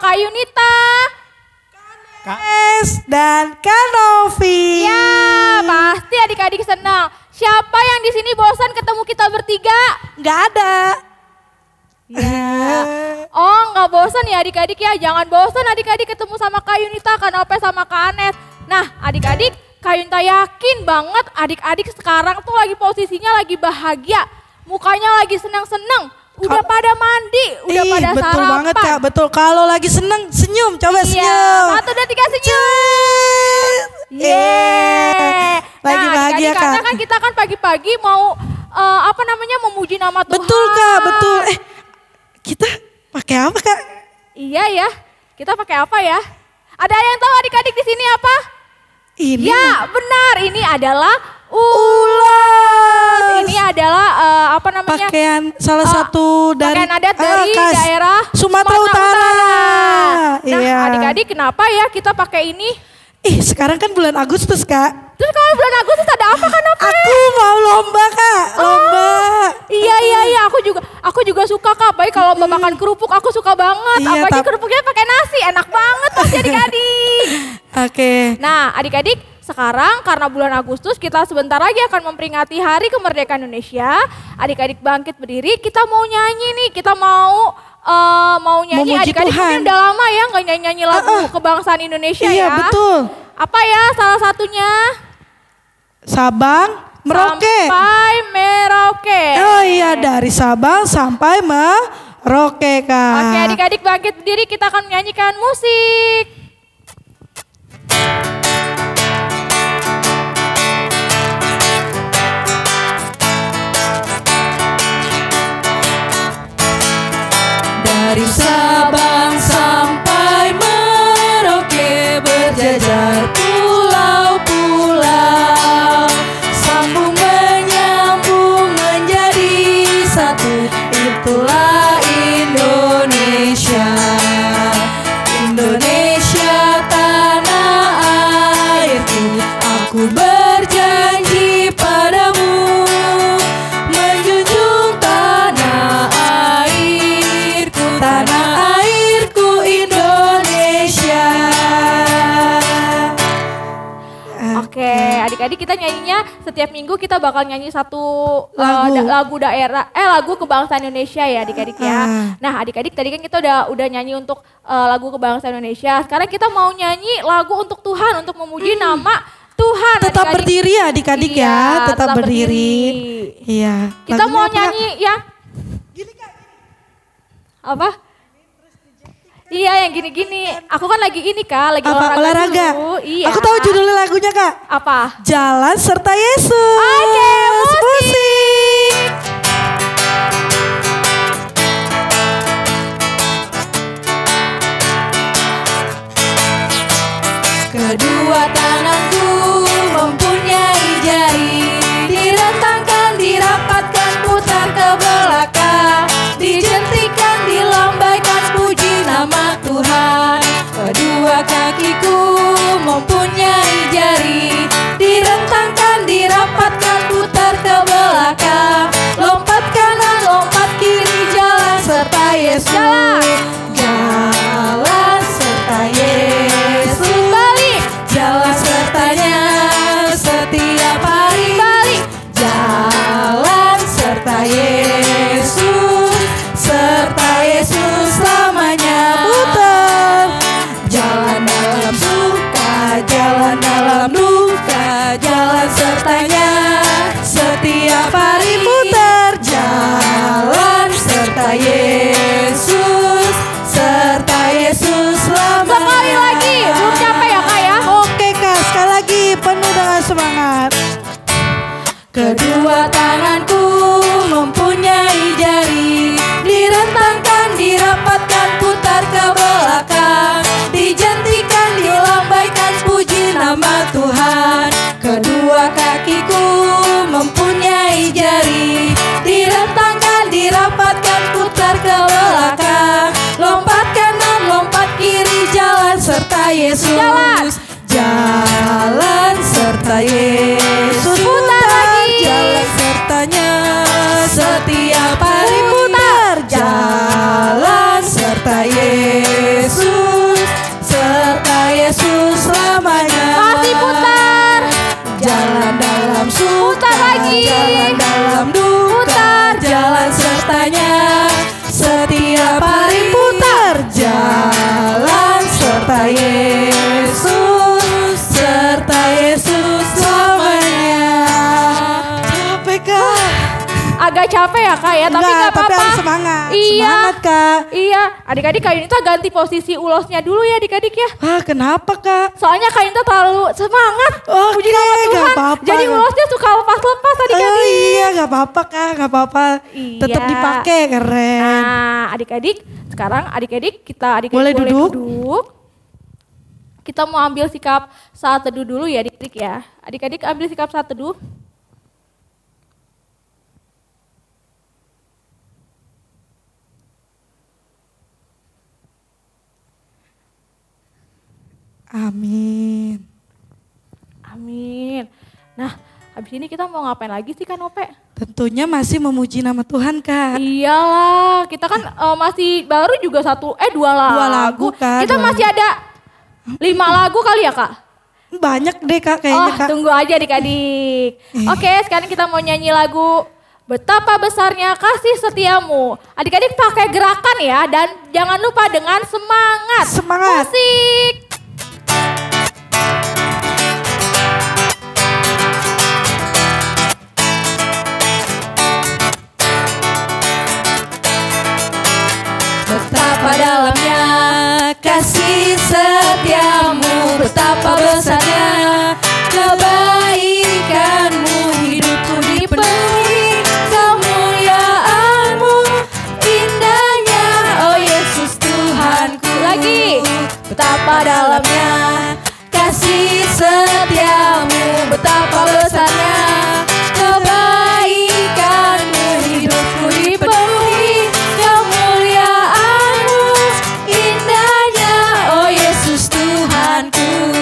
Kak Yunita, Kanes dan Kanovi. ya pasti adik-adik senang. Siapa yang di sini bosan ketemu kita bertiga? Nggak ada. Ya. Oh nggak bosan ya adik-adik ya, jangan bosan adik-adik ketemu sama Kak Yunita, Kak Nopes sama Kak Anes. Nah adik-adik, Kak Yunita yakin banget adik-adik sekarang tuh lagi posisinya lagi bahagia. Mukanya lagi senang-senang, udah pada mandi, udah pada betul sarapan. Betul banget Kak, betul. Kalau lagi seneng senyum, coba Iya, senyum. 1, 2, 3 senyum. Yeay. Lagi Nah, bahagia adik-adik, Kak. karena kan kita kan pagi-pagi mau memuji nama Tuhan. Betul Kak, betul. Kita pakai apa Kak? Iya ya, kita pakai apa ya? Ada yang tahu adik-adik di sini apa? Ini Ya benar, ini adalah ulas. Ini adalah Pakaian salah satu dari pakaian adat dari daerah Sumatera Utara. Nah Iya. adik-adik kenapa ya kita pakai ini? Sekarang kan bulan Agustus Kak. Terus kalau bulan Agustus ada apa kan apa? Aku mau lomba Kak, lomba. Iya, aku juga suka Kak. Baik kalau lomba makan kerupuk aku suka banget. Iya, Apalagi kerupuknya pakai nasi, enak banget pasti adik-adik. Oke. Nah adik-adik sekarang karena bulan Agustus kita sebentar lagi akan memperingati Hari Kemerdekaan Indonesia. Adik-adik bangkit berdiri, kita mau nyanyi nih, kita mau nyanyi. Memuji Adik-adik Tuhan. mungkin udah lama ya nggak nyanyi lagu kebangsaan Indonesia Iya ya. betul. Apa ya salah satunya? Sabang Merauke. Sampai Merauke. Oh iya, dari Sabang sampai Merauke Kak. Oke adik-adik bangkit berdiri, kita akan menyanyikan musik. Dari Sabang sampai Merauke berjajar pulau-pulau, sambung menyambung menjadi satu, itulah Indonesia. Indonesia tanah airku, aku berjanji padamu menjunjung tanah airku Indonesia. Oke, adik-adik kita nyanyinya setiap minggu kita bakal nyanyi satu lagu kebangsaan Indonesia ya adik-adik ya. Nah adik-adik tadi kan kita udah nyanyi untuk lagu kebangsaan Indonesia. Sekarang kita mau nyanyi lagu untuk Tuhan, untuk memuji nama Tuhan. Tetap adik-adik. berdiri ya adik-adik Iya, ya, tetap berdiri. Iya. Kita Lagunya mau apa, Kak? nyanyi yang apa? Iya yang gini-gini. Aku kan lagi ini Kak, lagi Apa olahraga? dulu. Iya. Aku tahu judulnya lagunya Kak. Apa? Jalan serta Yesus. Oke, musik. Kedua tanganku mempunyai jari, direntangkan, dirapatkan, putar ke belakang, dijentikan, dilambaikan, puji nama Tuhan. Kedua kakiku mempunyai jari, direntangkan, dirapatkan, putar ke belakang, lompat kanan, lompat kiri, jalan serta Yesus. Jalan serta Yesus. Jalan sertanya setiap hari. Jalan serta Yesus selamanya. Putar. Jalan dalam suka, jalan dalam duka, jalan sertanya setiap hari. Putar. Jalan serta Yesus selamanya. Sekali lagi, belum capek ya Kak ya? Oke Kak, sekali lagi penuh dengan semangat. Kedua tanganku mempunyai jari, direntangkan, dirapatkan, putar ke belakang, dijentikan, dilambaikan, puji nama Tuhan. Kedua kakiku mempunyai jari, direntangkan, dirapatkan, putar ke belakang, lompat kanan, lompat kiri, jalan serta Yesus. Jalan serta Yesus. Putar lagi. Jalan sertanya setiap hari. Putar. Jalan serta Yesus putar lagi. Jalan dalam duka, jalan sertanya. Setiap hari putar jalan serta Yesus, selamanya. Capek Kak. Agak capek ya Kak ya, tapi Enggak, nggak tapi apa-apa. harus semangat. Iya. Semangat Kak. Iya, adik-adik Kak Yunita ganti posisi ulosnya dulu ya adik-adik ya. Ah, kenapa Kak? Soalnya Kak Yunita terlalu semangat. Oke, Puji nama gak Tuhan. apa-apa. Jadi ulosnya suka lepas-lepas adik-adik. Oh iya, gak apa-apa Kak, gak apa-apa. Iya. Tetap dipakai, keren. Nah, adik-adik, sekarang adik-adik Boleh duduk? Kita mau ambil sikap saat teduh dulu ya adik-adik ya. Adik-adik ambil sikap saat teduh. Amin. Amin. Nah, habis ini kita mau ngapain lagi sih Kak Nope? Tentunya masih memuji nama Tuhan Kak. Iyalah, kita kan masih baru juga dua lagu. Dua lagu, Kak, Kita dua masih ada 5 lagu kali ya Kak? Banyak deh Kak kayaknya Kak. Tunggu aja adik-adik. Oke, sekarang kita mau nyanyi lagu Betapa Besarnya Kasih Setiamu. Adik-adik pakai gerakan ya, dan jangan lupa dengan semangat. Semangat. Musik. Betapa dalamnya kasih setiamu, betapa besarnya kebaikanmu, hidupku dipenuhi kemuliaanmu, indahnya oh Yesus Tuhanku. Lagi. Betapa dalamnya kasih setiamu, betapa besarnya kebaikanmu, hidupku dipenuhi kemuliaanmu, indahnya oh Yesus Tuhanku.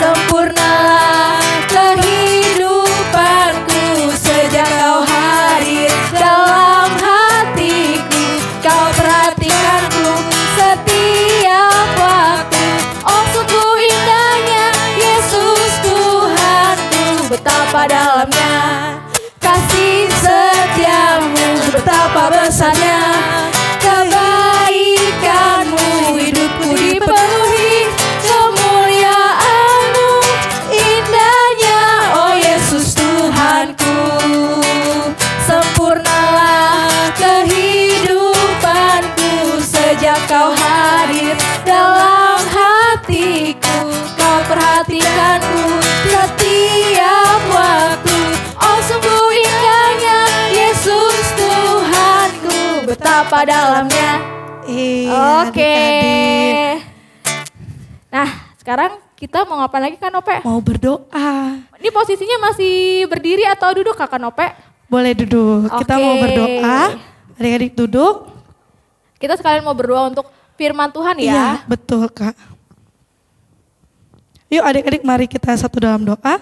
Sempurnalah kehidupanku sejak kau hadir dalam hatiku, kau perhatikanku setiap waktu. Oh sungguh indahnya Yesus Tuhanku, betapa dalamnya kasih setiamu, betapa besarnya kebaikanmu, hidupku dipenuhi kemuliaanmu, indahnya oh Yesus Tuhanku. Sempurnalah kehidupanku sejak kau hadir dalam hatiku, kau perhatikanku setiap waktu. Oh sungguh indahnya Yesus Tuhanku, betapa dalamnya. Oke. Adik-adik. Nah, sekarang kita mau ngapain lagi Kak Nope? Mau berdoa. Ini posisinya masih berdiri atau duduk Kak Nope? Boleh duduk. Kita Oke. mau berdoa. Adik-adik duduk. Kita sekalian mau berdoa untuk firman Tuhan ya. Iya, betul Kak. Yuk adik-adik mari kita satu dalam doa.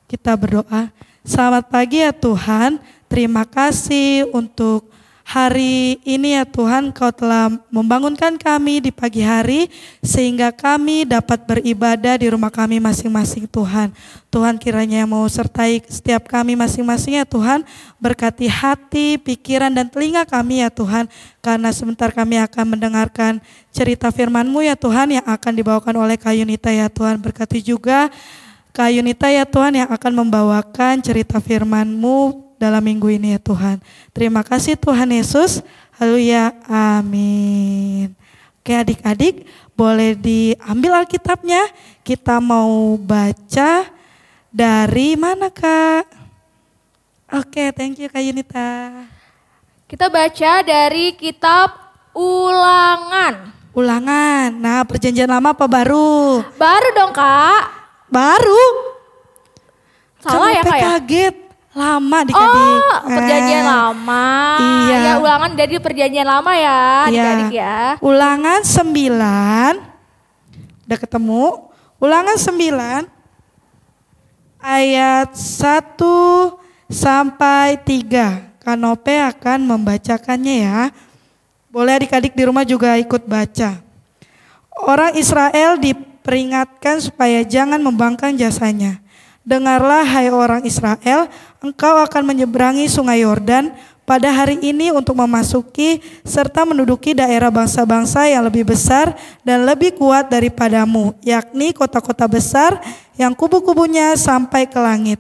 Kita berdoa. Selamat pagi ya Tuhan. Terima kasih untuk hari ini ya Tuhan, Kau telah membangunkan kami di pagi hari sehingga kami dapat beribadah di rumah kami masing-masing Tuhan. Tuhan kiranya mau sertai setiap kami masing-masing ya Tuhan, berkati hati, pikiran dan telinga kami ya Tuhan, karena sebentar kami akan mendengarkan cerita firman-Mu ya Tuhan yang akan dibawakan oleh Kak Yunita ya Tuhan. Berkati juga Kak Yunita ya Tuhan yang akan membawakan cerita firman-Mu dalam minggu ini ya Tuhan. Terima kasih Tuhan Yesus. Haleluya. Amin. Oke adik-adik boleh diambil Alkitabnya. Kita mau baca dari mana Kak? Oke, thank you Kak Yunita. Kita baca dari kitab Ulangan. Ulangan. Nah, perjanjian lama apa baru? Baru dong Kak. Baru. Salah ya Kan Kak ya? kaget. Lama adik-adik. Oh, perjanjian lama. Iya. Ya, ulangan dari perjanjian lama ya, adik-adik ya. Ulangan 9. Udah ketemu? Ulangan 9 ayat 1 sampai 3. Kanope akan membacakannya ya. Boleh adik-adik di rumah juga ikut baca. Orang Israel diperingatkan supaya jangan membangkang jasanya. Dengarlah hai orang Israel, engkau akan menyeberangi sungai Yordan pada hari ini untuk memasuki serta menduduki daerah bangsa-bangsa yang lebih besar dan lebih kuat daripadamu, yakni kota-kota besar yang kubu-kubunya sampai ke langit.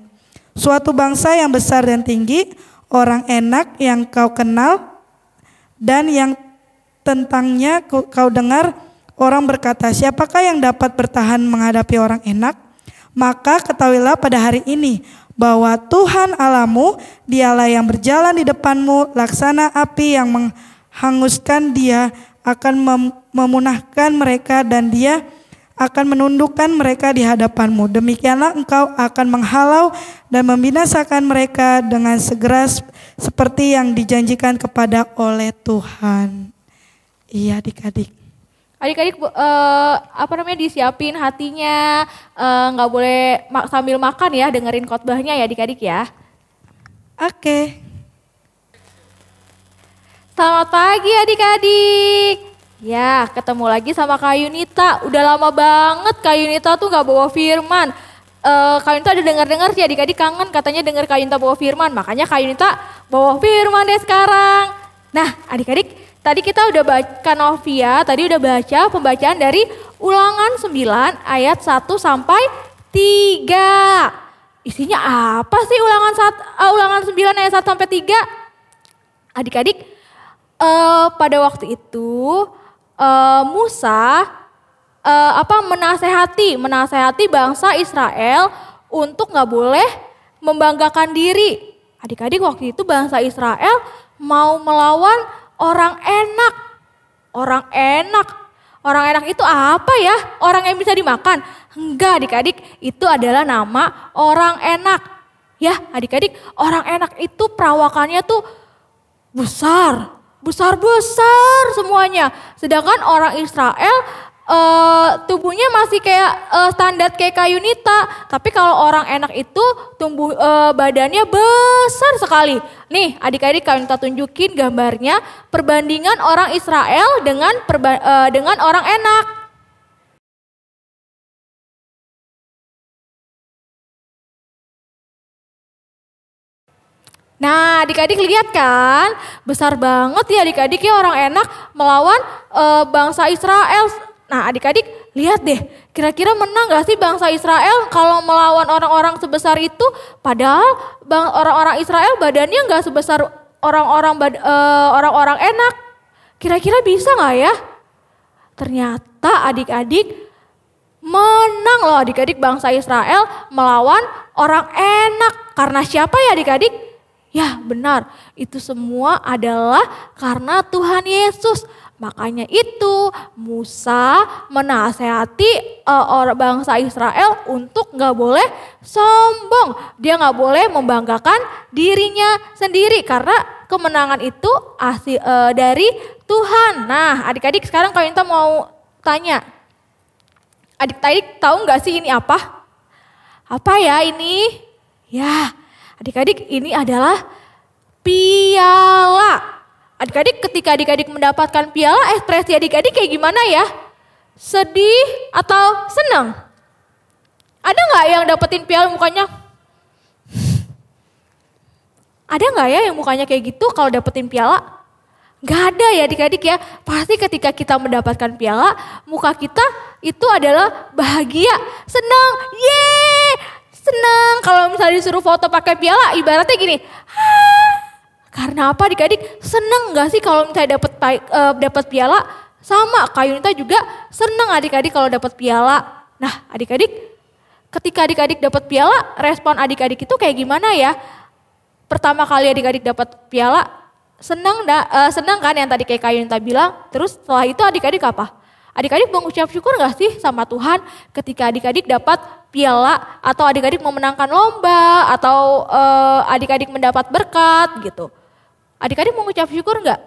Suatu bangsa yang besar dan tinggi, orang enak yang kau kenal dan yang tentangnya kau dengar orang berkata, siapakah yang dapat bertahan menghadapi orang enak? Maka ketahuilah pada hari ini bahwa Tuhan Allahmu, dialah yang berjalan di depanmu, laksana api yang menghanguskan. Dia akan memunahkan mereka dan dia akan menundukkan mereka di hadapanmu. Demikianlah engkau akan menghalau dan membinasakan mereka dengan segera seperti yang dijanjikan kepada oleh Tuhan. Iya adik-adik. Adik-adik disiapin hatinya, nggak boleh sambil makan ya, dengerin khotbahnya ya adik-adik ya. Oke. Selamat pagi adik-adik. Ya, ketemu lagi sama Kak Yunita. Udah lama banget Kak Yunita tuh nggak bawa firman. Kak Yunita udah dengar-dengar sih adik-adik kangen katanya denger Kak Yunita bawa firman. Makanya Kak Yunita bawa firman deh sekarang. Nah adik-adik, tadi kita udah baca Novia, tadi udah baca pembacaan dari Ulangan 9 ayat 1 sampai 3. Isinya apa sih Ulangan 9 ayat 1 sampai 3? Adik-adik, pada waktu itu Musa menasehati bangsa Israel untuk nggak boleh membanggakan diri. Adik-adik, waktu itu bangsa Israel mau melawan orang enak. Orang enak itu apa ya? Orang yang bisa dimakan? Enggak adik-adik, itu adalah nama orang enak. Ya adik-adik, orang enak itu perawakannya tuh besar semuanya. Sedangkan orang Israel tubuhnya masih kayak standar kayak Kak Yunita. Tapi kalau orang enak itu badannya besar sekali. Nih adik-adik Kak Yunita tunjukin gambarnya perbandingan orang Israel dengan orang enak. Nah adik-adik lihat kan, besar banget ya adik-adik ya orang enak melawan bangsa Israel. Nah adik-adik lihat deh, kira-kira menang gak sih bangsa Israel kalau melawan orang-orang sebesar itu? Padahal orang-orang Israel badannya gak sebesar orang-orang enak. Kira-kira bisa gak ya? Ternyata adik-adik menang loh adik-adik bangsa Israel melawan orang enak. Karena siapa ya adik-adik? Ya benar, itu semua adalah karena Tuhan Yesus. Makanya itu Musa menasehati orang bangsa Israel untuk gak boleh sombong. Dia gak boleh membanggakan dirinya sendiri karena kemenangan itu dari Tuhan. Nah adik-adik sekarang Kak Yunita mau tanya. Adik-adik tahu gak sih ini apa? Apa ya ini? Ya adik-adik ini adalah piala. Adik-adik ketika adik-adik mendapatkan piala, ekspresi adik-adik kayak gimana ya? Sedih atau senang? Ada nggak yang dapetin piala mukanya? Ada nggak ya yang mukanya kayak gitu kalau dapetin piala? Gak ada ya adik-adik ya. Pasti ketika kita mendapatkan piala, muka kita itu adalah bahagia, senang, yeay, senang. Kalau misalnya disuruh foto pakai piala, ibaratnya gini. Karena apa adik-adik? Seneng gak sih kalau misalnya dapat piala? Sama, Kak Yunita juga seneng adik-adik kalau dapat piala. Nah adik-adik, ketika adik-adik dapat piala, respon adik-adik itu kayak gimana ya? Pertama kali adik-adik dapat piala, seneng kan yang tadi kayak Kak Yunita bilang. Terus setelah itu adik-adik apa? Adik-adik mengucap syukur gak sih sama Tuhan ketika adik-adik dapat piala atau adik-adik memenangkan lomba atau adik-adik mendapat berkat gitu. Adik-adik mengucap syukur gak?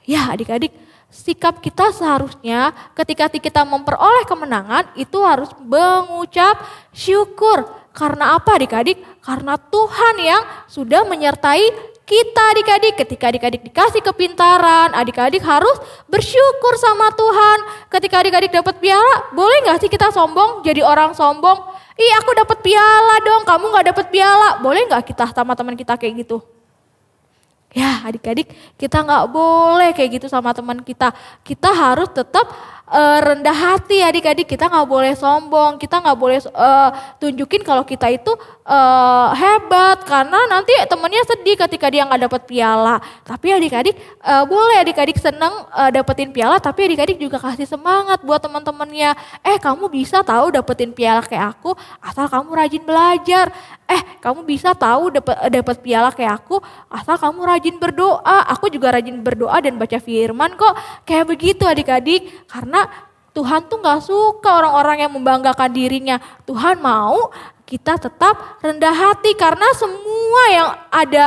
Ya adik-adik, sikap kita seharusnya ketika kita memperoleh kemenangan itu harus mengucap syukur. Karena apa adik-adik? Karena Tuhan yang sudah menyertai kita adik-adik. Ketika adik-adik dikasih kepintaran, adik-adik harus bersyukur sama Tuhan. Ketika adik-adik dapat piala, boleh gak sih kita sombong, jadi orang sombong? Ih aku dapat piala dong, kamu gak dapat piala. Boleh gak kita sama teman kita kayak gitu? Ya adik-adik kita gak boleh kayak gitu sama teman kita. Kita harus tetap rendah hati adik-adik, kita gak boleh sombong, kita gak boleh tunjukin kalau kita itu hebat. Karena nanti temennya sedih ketika dia gak dapat piala. Tapi adik-adik boleh adik-adik senang dapetin piala, tapi adik-adik juga kasih semangat buat teman-temannya. Kamu bisa tahu dapetin piala kayak aku asal kamu rajin belajar. Kamu bisa tahu dapat piala kayak aku asal kamu rajin berdoa. Aku juga rajin berdoa dan baca firman kok. Kayak begitu adik-adik. Karena Tuhan tuh gak suka orang-orang yang membanggakan dirinya. Tuhan mau kita tetap rendah hati karena semua yang ada,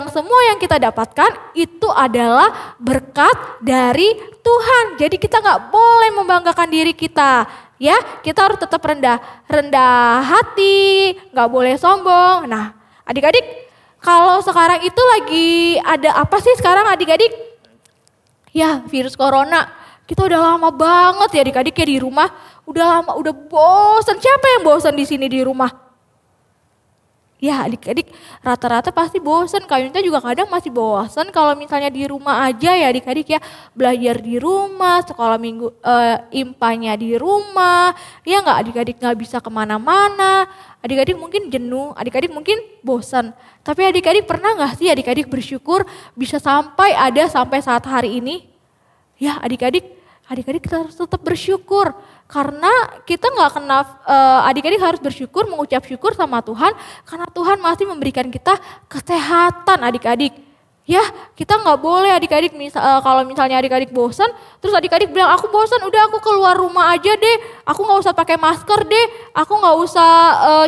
semua yang kita dapatkan itu adalah berkat dari Tuhan. Jadi kita gak boleh membanggakan diri kita. Ya, kita harus tetap rendah hati, gak boleh sombong. Nah, adik-adik, kalau sekarang itu lagi ada apa sih sekarang adik-adik? Ya, virus corona. Kita udah lama banget ya adik-adik ya di rumah. Udah lama, udah bosan. Siapa yang bosan di sini di rumah? Ya adik-adik rata-rata pasti bosan. Kak Yunita juga kadang masih bosan kalau misalnya di rumah aja ya adik-adik ya. Belajar di rumah, sekolah minggu impanya di rumah. Ya nggak adik-adik nggak bisa kemana-mana. Adik-adik mungkin jenuh, adik-adik mungkin bosan. Tapi adik-adik pernah nggak sih adik-adik bersyukur bisa sampai saat hari ini? Ya adik-adik kita harus tetap bersyukur. Karena kita nggak kenal, adik-adik harus bersyukur, mengucap syukur sama Tuhan. Karena Tuhan masih memberikan kita kesehatan adik-adik. Ya kita nggak boleh adik-adik, kalau misalnya adik-adik bosan, terus adik-adik bilang aku bosan, udah aku keluar rumah aja deh. Aku nggak usah pakai masker deh, aku nggak usah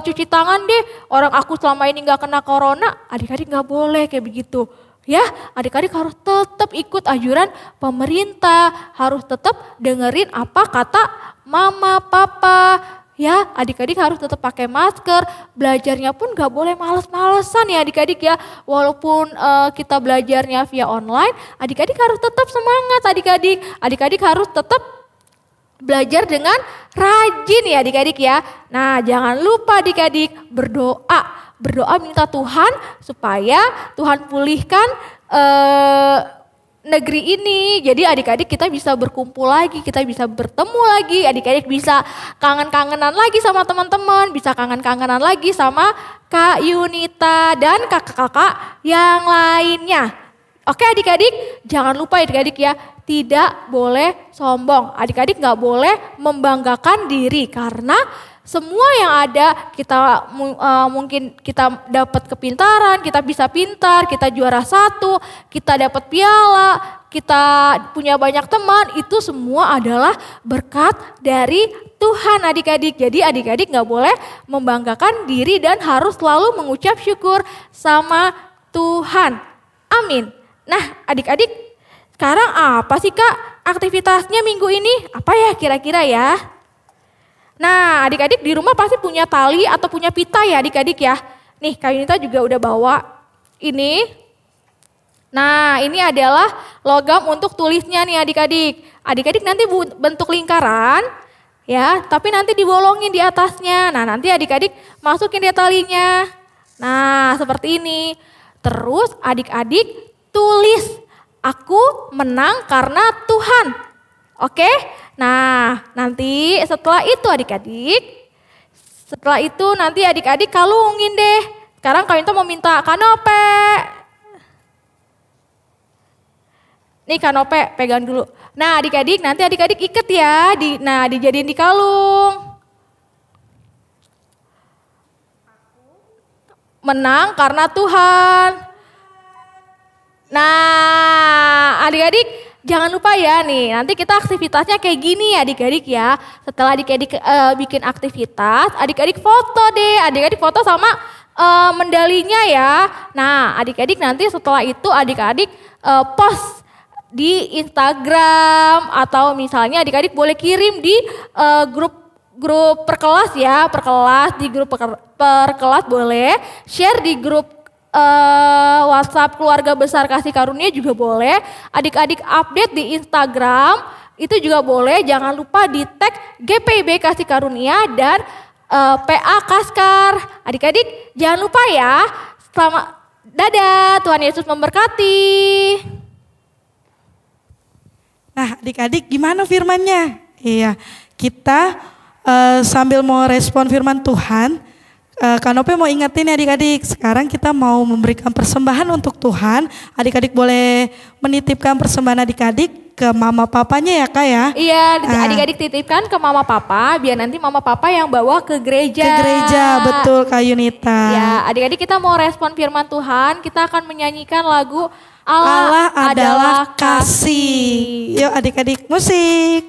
cuci tangan deh. Orang aku selama ini nggak kena corona, adik-adik nggak boleh kayak begitu. Ya, adik-adik harus tetap ikut anjuran pemerintah, harus tetap dengerin apa kata mama, papa. Ya, adik-adik harus tetap pakai masker, belajarnya pun gak boleh males-malesan ya adik-adik ya. Walaupun kita belajarnya via online, adik-adik harus tetap semangat adik-adik. Adik-adik harus tetap belajar dengan rajin ya adik-adik ya. Nah, jangan lupa adik-adik berdoa. Berdoa minta Tuhan supaya Tuhan pulihkan negeri ini. Jadi adik-adik kita bisa berkumpul lagi, kita bisa bertemu lagi, adik-adik bisa kangen-kangenan lagi sama teman-teman, bisa kangen-kangenan lagi sama Kak Yunita dan kakak-kakak yang lainnya. Oke adik-adik, jangan lupa adik-adik ya, tidak boleh sombong. Adik-adik gak boleh membanggakan diri karena semua yang ada kita mungkin kita dapat kepintaran, kita bisa pintar, kita juara 1, kita dapat piala, kita punya banyak teman, itu semua adalah berkat dari Tuhan adik-adik. Jadi adik-adik gak boleh membanggakan diri dan harus selalu mengucap syukur sama Tuhan. Amin. Nah adik-adik sekarang apa sih Kak aktivitasnya minggu ini? Apa ya kira-kira ya? Nah adik-adik di rumah pasti punya tali atau punya pita ya adik-adik ya. Nih Kak Yunita juga udah bawa ini. Nah ini adalah logam untuk tulisnya nih adik-adik. Adik-adik nanti bentuk lingkaran ya, tapi nanti dibolongin di atasnya. Nah nanti adik-adik masukin dia talinya. Nah seperti ini. Terus adik-adik tulis, aku menang karena Tuhan. Oke? Nah, nanti setelah itu adik-adik, nanti adik-adik kalungin deh. Sekarang Kak Yunita mau minta kanope. Nih kanope, pegang dulu. Nah adik-adik, nanti adik-adik iket ya. Dijadiin di kalung. Menang karena Tuhan. Nah adik-adik, jangan lupa ya nih, nanti kita aktivitasnya kayak gini ya adik-adik ya. Setelah adik-adik bikin aktivitas, adik-adik foto deh. Adik-adik foto sama medalinya ya. Nah adik-adik nanti setelah itu adik-adik post di Instagram. Atau misalnya adik-adik boleh kirim di grup perkelas ya. Di grup perkelas boleh. Share di grup WhatsApp keluarga besar kasih karunia juga boleh. Adik-adik update di Instagram itu juga boleh. Jangan lupa di tag GPIB kasih karunia dan PA Kaskar. Adik-adik jangan lupa ya. Selamat dadah, Tuhan Yesus memberkati. Nah adik-adik gimana firmannya? Iya, kita sambil mau respon firman Tuhan, Kanope mau ingetin ya adik-adik, sekarang kita mau memberikan persembahan untuk Tuhan. Adik-adik boleh menitipkan persembahan adik-adik ke mama papanya ya Kak ya. Iya, adik-adik titipkan ke mama papa, biar nanti mama papa yang bawa ke gereja. Ke gereja, betul Kak Yunita. Ya, adik-adik kita mau respon firman Tuhan, kita akan menyanyikan lagu Allah adalah kasih. Yuk adik-adik musik.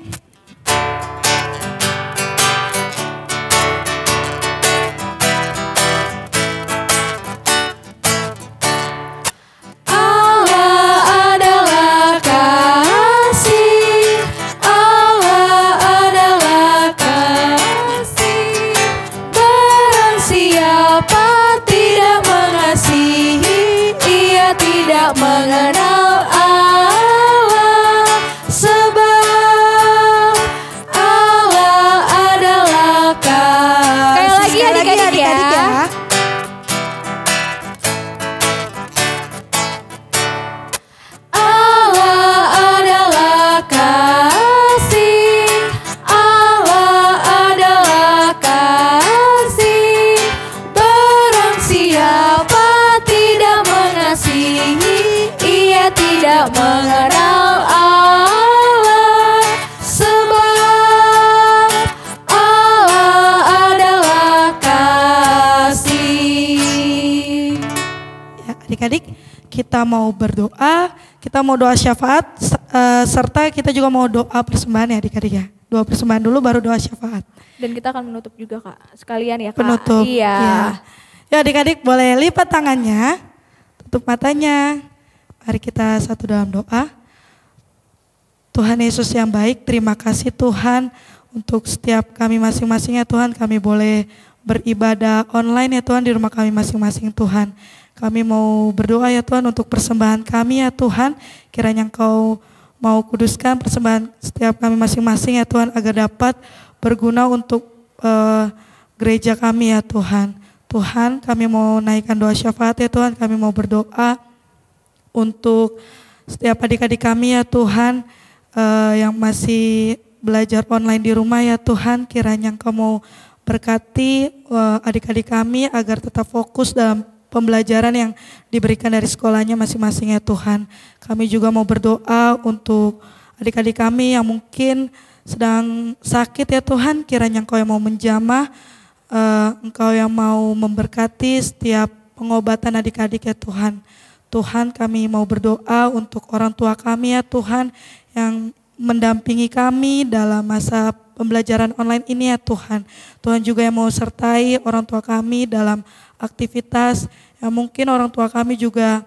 Mengenal Allah, sebab Allah adalah kasih. Sekali lagi adik-adik ya. Allah adalah kasih, Allah adalah kasih. Barang siapa tidak mengasihi, ia tidak mengenal Allah, sebab Allah adalah kasih. Ya, adik-adik kita mau berdoa, kita mau doa syafaat, serta kita juga mau doa persembahan ya adik-adik ya. Doa persembahan dulu baru doa syafaat. Dan kita akan menutup juga Kak, sekalian ya Kak. Penutup. Iya. Ya. Ya adik-adik boleh lipat tangannya, tutup matanya. Mari kita satu dalam doa. Tuhan Yesus yang baik, terima kasih Tuhan untuk setiap kami masing-masing ya Tuhan. Kami boleh beribadah online ya Tuhan di rumah kami masing-masing Tuhan. Kami mau berdoa ya Tuhan untuk persembahan kami ya Tuhan. Kiranya Engkau mau kuduskan persembahan setiap kami masing-masing ya Tuhan agar dapat berguna untuk gereja kami ya Tuhan. Tuhan kami mau naikkan doa syafaat ya Tuhan. Kami mau berdoa untuk setiap adik-adik kami ya Tuhan yang masih belajar online di rumah ya Tuhan. Kiranya Engkau mau berkati adik-adik kami agar tetap fokus dalam pembelajaran yang diberikan dari sekolahnya masing-masing ya Tuhan. Kami juga mau berdoa untuk adik-adik kami yang mungkin sedang sakit ya Tuhan. Kiranya Engkau yang mau menjamah, Engkau yang mau memberkati setiap pengobatan adik-adik ya Tuhan. Tuhan kami mau berdoa untuk orang tua kami ya Tuhan yang mendampingi kami dalam masa pembelajaran online ini ya Tuhan. Tuhan juga yang mau sertai orang tua kami dalam aktivitas yang mungkin orang tua kami juga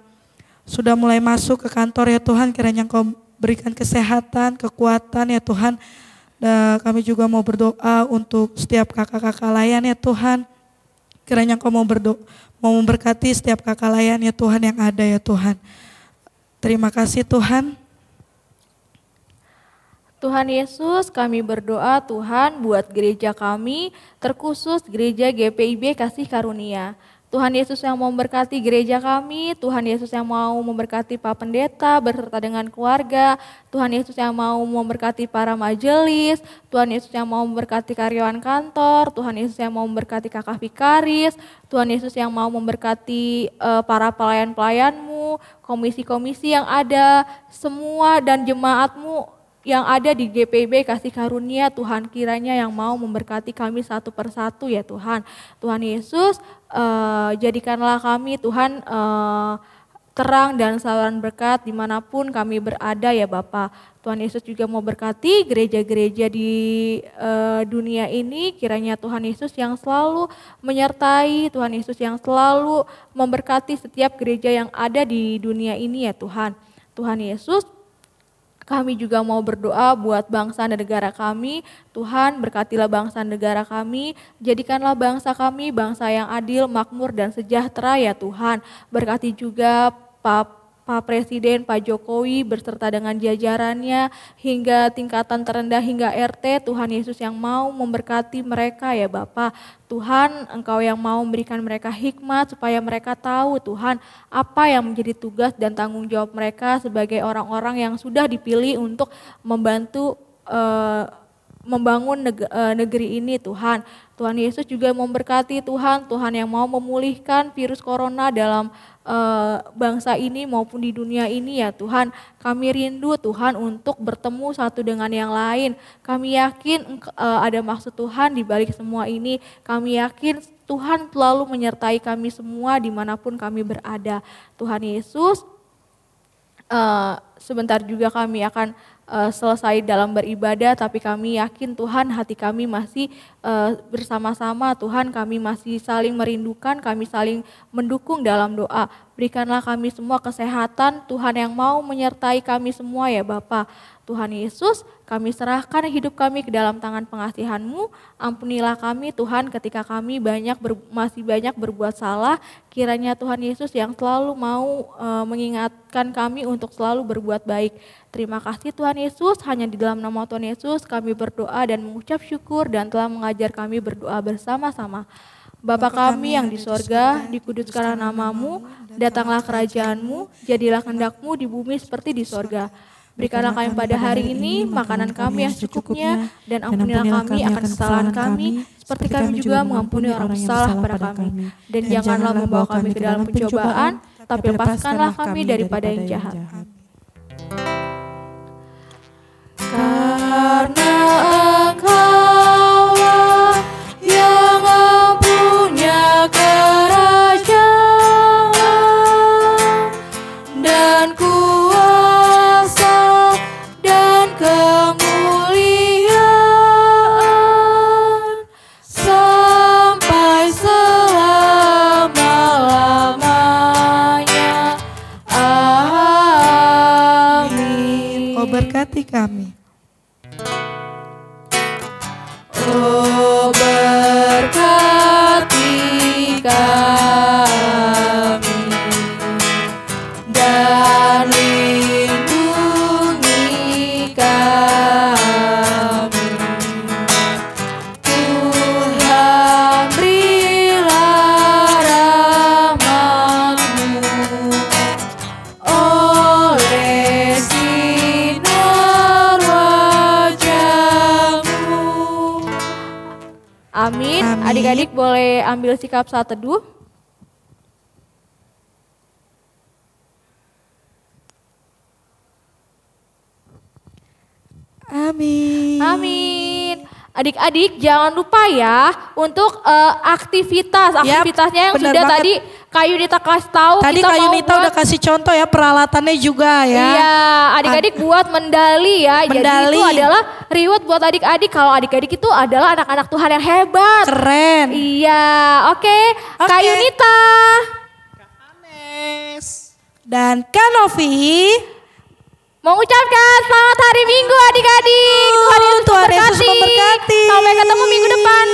sudah mulai masuk ke kantor ya Tuhan. Kiranya Engkau berikan kesehatan, kekuatan ya Tuhan. Dan kami juga mau berdoa untuk setiap kakak-kakak layan ya Tuhan. Kiranya Engkau mau memberkati setiap kakak layan ya Tuhan yang ada ya Tuhan. Terima kasih Tuhan. Tuhan Yesus, kami berdoa Tuhan buat gereja kami, terkhusus gereja GPIB Kasih Karunia. Tuhan Yesus yang mau memberkati gereja kami, Tuhan Yesus yang mau memberkati Pak Pendeta beserta dengan keluarga, Tuhan Yesus yang mau memberkati para majelis, Tuhan Yesus yang mau memberkati karyawan kantor, Tuhan Yesus yang mau memberkati kakak vikaris, Tuhan Yesus yang mau memberkati para pelayan-pelayanmu, komisi-komisi yang ada, semua dan jemaatmu yang ada di GPIB Kasih Karunia. Tuhan kiranya yang mau memberkati kami satu persatu ya Tuhan. Tuhan Yesus jadikanlah kami Tuhan terang dan saluran berkat dimanapun kami berada ya Bapa. Tuhan Yesus juga mau berkati gereja-gereja di dunia ini. Kiranya Tuhan Yesus yang selalu menyertai, Tuhan Yesus yang selalu memberkati setiap gereja yang ada di dunia ini ya Tuhan. Tuhan Yesus, kami juga mau berdoa buat bangsa dan negara kami. Tuhan berkatilah bangsa dan negara kami. Jadikanlah bangsa kami bangsa yang adil, makmur dan sejahtera ya Tuhan. Berkati juga Pak Presiden, Pak Jokowi berserta dengan jajarannya hingga tingkatan terendah hingga RT, Tuhan Yesus yang mau memberkati mereka ya Bapa. Tuhan, Engkau yang mau memberikan mereka hikmat supaya mereka tahu Tuhan apa yang menjadi tugas dan tanggung jawab mereka sebagai orang-orang yang sudah dipilih untuk membantu membangun negeri ini Tuhan. Tuhan Yesus juga memberkati Tuhan, Tuhan yang mau memulihkan virus corona dalam bangsa ini maupun di dunia ini ya Tuhan. Kami rindu Tuhan untuk bertemu satu dengan yang lain. Kami yakin ada maksud Tuhan di balik semua ini. Kami yakin Tuhan selalu menyertai kami semua dimanapun kami berada. Tuhan Yesus, sebentar juga kami akan selesai dalam beribadah, tapi kami yakin Tuhan hati kami masih bersama-sama. Tuhan, kami masih saling merindukan, kami saling mendukung dalam doa. Berikanlah kami semua kesehatan, Tuhan yang mau menyertai kami semua ya Bapa. Tuhan Yesus, kami serahkan hidup kami ke dalam tangan pengasihan-Mu. Ampunilah kami Tuhan ketika kami masih banyak berbuat salah. Kiranya Tuhan Yesus yang selalu mau mengingatkan kami untuk selalu berbuat baik. Terima kasih Tuhan Yesus, hanya di dalam nama Tuhan Yesus kami berdoa dan mengucap syukur dan telah mengajar kami berdoa bersama-sama. Bapa kami yang di sorga, dikuduskanlah nama-Mu, datanglah kerajaan-Mu, jadilah kehendak-Mu di bumi seperti di sorga. Berikanlah kami pada hari ini makanan kami yang secukupnya, dan ampunilah kami akan kesalahan kami, seperti kami juga mengampuni orang bersalah pada kami. Dan janganlah membawa kami ke dalam pencobaan, tapi lepaskanlah kami daripada yang jahat. Karena Engkaulah yang mempunyai kerajaan dan kuasa dan kemuliaan sampai selama-lamanya. Amin. Oh, berkati kami. Oh, berkati kami dan lindungi kami. Tuhan, berilah rahmat-Mu oleh sinar wajah-Mu. Amin. Amin. Adik-adik boleh ambil sikap saat teduh. Amin. Amin. Adik-adik jangan lupa ya untuk aktivitasnya yang benar sudah banget. tadi Kak Yunita kasih tahu. Tadi kita Kak mau Yunita buat- udah kasih contoh ya peralatannya juga ya. Iya, adik-adik buat mendali ya. Jadi Mendali. itu adalah reward buat adik-adik. Kalau adik-adik itu adalah anak-anak Tuhan yang hebat. Keren. Iya, oke. Kak Oke. Yunita. Dan Kak Novi. Mengucapkan selamat hari Minggu adik-adik. Tuhan Yesus Tuhan Yesus memberkati. memberkati. Sampai ketemu minggu depan.